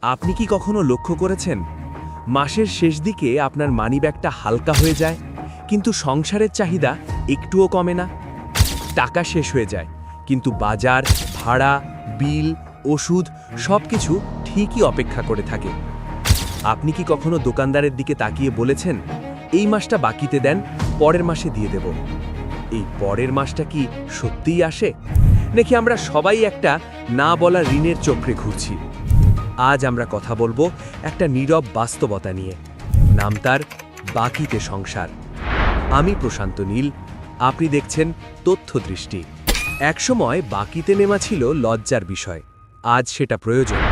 আপনি কি কখনো লক্ষ্য করেছেন মাসের শেষ দিকে আপনার মানিব্যাগটা হালকা হয়ে যায় কিন্তু সংসারের চাহিদা একটুও কমে না? টাকা শেষ হয়ে যায় কিন্তু বাজার, ভাড়া, বিল, ওষুধ সবকিছু ঠিকই অপেক্ষা করে থাকে। আপনি কি কখনো দোকানদারের দিকে তাকিয়ে বলেছেন, এই মাসটা বাকিতে দেন, পরের মাসে দিয়ে দেব? এই পরের মাসটা কি সত্যিই আসে, নাকি আমরা সবাই একটা না বলা ঋণের চক্রে ঘুরছি? আজ আমরা কথা বলবো একটা নীরব বাস্তবতা নিয়ে, নাম তার বাকিতে সংসার। আমি প্রশান্ত নীল, আপনি দেখছেন তথ্য দৃষ্টি। একসময় বাকিতে নেওয়া ছিল লজ্জার বিষয়, আজ সেটা প্রয়োজন।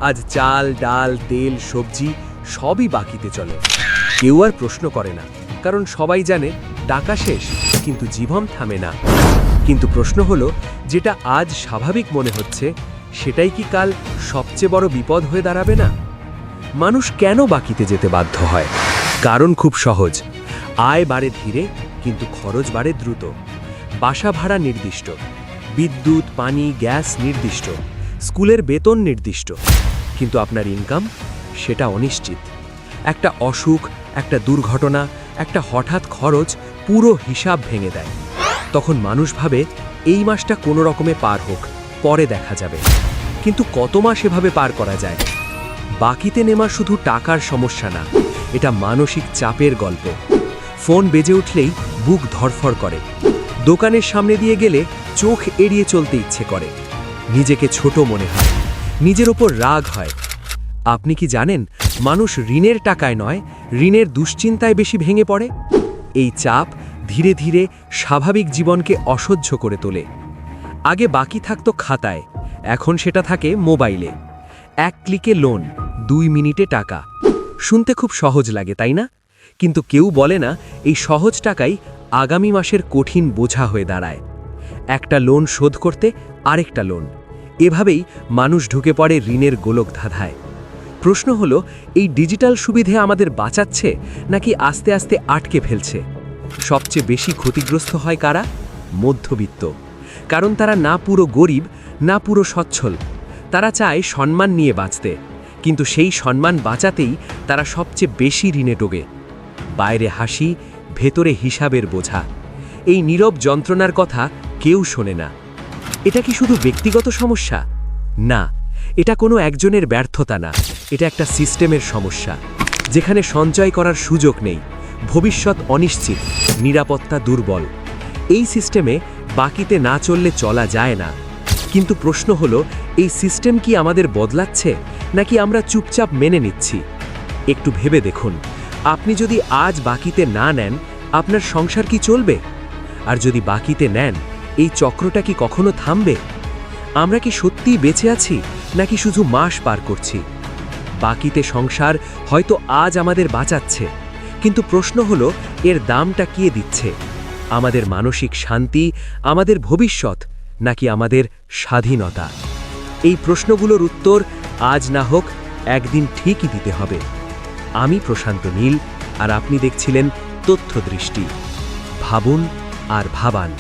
আজ চাল, ডাল, তেল, সবজি সবই বাকিতে চলে। কেউ আর প্রশ্ন করে না, কারণ সবাই জানে টাকা শেষ কিন্তু জীবন থামে না। কিন্তু প্রশ্ন হলো, যেটা আজ স্বাভাবিক মনে হচ্ছে সেটাই কি কাল সবচেয়ে বড় বিপদ হয়ে দাঁড়াবে না? মানুষ কেন বাকিতে যেতে বাধ্য হয়? কারণ খুব সহজ, আয় বাড়ে ধীরে কিন্তু খরচ বাড়ে দ্রুত। বাসা ভাড়া নির্দিষ্ট, বিদ্যুৎ, পানি, গ্যাস নির্দিষ্ট, স্কুলের বেতন নির্দিষ্ট, কিন্তু আপনার ইনকাম সেটা অনিশ্চিত। একটা অসুখ, একটা দুর্ঘটনা, একটা হঠাৎ খরচ পুরো হিসাব ভেঙে দেয়। তখন মানুষ ভাবে এই মাসটা কোনো রকমে পার হোক, পরে দেখা যাবে। কিন্তু কত মাস এভাবে পার করা যায়? বাকিতে নেওয়া শুধু টাকার সমস্যা না, এটা মানসিক চাপের গল্প। ফোন বেজে উঠলেই বুক ধড়ফড় করে, দোকানের সামনে দিয়ে গেলে চোখ এড়িয়ে চলতে ইচ্ছে করে, নিজেকে ছোট মনে হয়, নিজের ওপর রাগ হয়। আপনি কি জানেন, মানুষ ঋণের টাকায় নয়, ঋণের দুশ্চিন্তায় বেশি ভেঙে পড়ে? এই চাপ ধীরে ধীরে স্বাভাবিক জীবনকে অসহ্য করে তোলে। আগে বাকি থাকতো খাতায়, এখন সেটা থাকে মোবাইলে। 1 ক্লিকে লোন, 2 মিনিটে টাকা। শুনতে খুব সহজ লাগে, তাই না? কিন্তু কেউ বলে না, এই সহজ টাকাই আগামী মাসের কঠিন বোঝা হয়ে দাঁড়ায়। একটা লোন শোধ করতে আরেকটা লোন, এভাবেই মানুষ ঢুকে পড়ে ঋণের গোলকধাঁধায়। প্রশ্ন হলো, এই ডিজিটাল সুবিধে আমাদের বাঁচাচ্ছে নাকি আস্তে আস্তে আটকে ফেলছে? সবচেয়ে বেশি ক্ষতিগ্রস্ত হয় কারা? মধ্যবিত্ত। কারণ তারা না পুরো গরিব, না পুরো সচ্ছল। তারা চায় সম্মান নিয়ে বাঁচতে, কিন্তু সেই সম্মান বাঁচাতেই তারা সবচেয়ে বেশি ঋণে ডোবে। বাইরে হাসি, ভেতরে হিসাবের বোঝা। এই নীরব যন্ত্রণার কথা কেউ শোনে না। এটা কি শুধু ব্যক্তিগত সমস্যা? না, এটা কোনো একজনের ব্যর্থতা না, এটা একটা সিস্টেমের সমস্যা, যেখানে সঞ্চয় করার সুযোগ নেই, ভবিষ্যৎ অনিশ্চিত, নিরাপত্তা দুর্বল। এই সিস্টেমে বাকিতে না চললে চলা যায় না। কিন্তু প্রশ্ন হলো, এই সিস্টেম কি আমাদের বদলাচ্ছে, নাকি আমরা চুপচাপ মেনে নিচ্ছি? একটু ভেবে দেখুন, আপনি যদি আজ বাকিতে না নেন, আপনার সংসার কি চলবে? আর যদি বাকিতে নেন, এই চক্রটা কি কখনো থামবে? আমরা কি সত্যিই বেঁচে আছি, নাকি শুধু মাস পার করছি? বাকিতে সংসার হয়তো আজ আমাদের বাঁচাচ্ছে, কিন্তু প্রশ্ন হলো, এর দামটা কে দিচ্ছে? আমাদের মানসিক শান্তি, আমাদের ভবিষ্যৎ, নাকি আমাদের স্বাধীনতা? এই প্রশ্নগুলোর উত্তর আজ না হোক একদিন ঠিকই দিতে হবে। আমি প্রশান্ত নীল, আর আপনি দেখছিলেন তথ্য দৃষ্টি। ভাবুন আর ভাবান।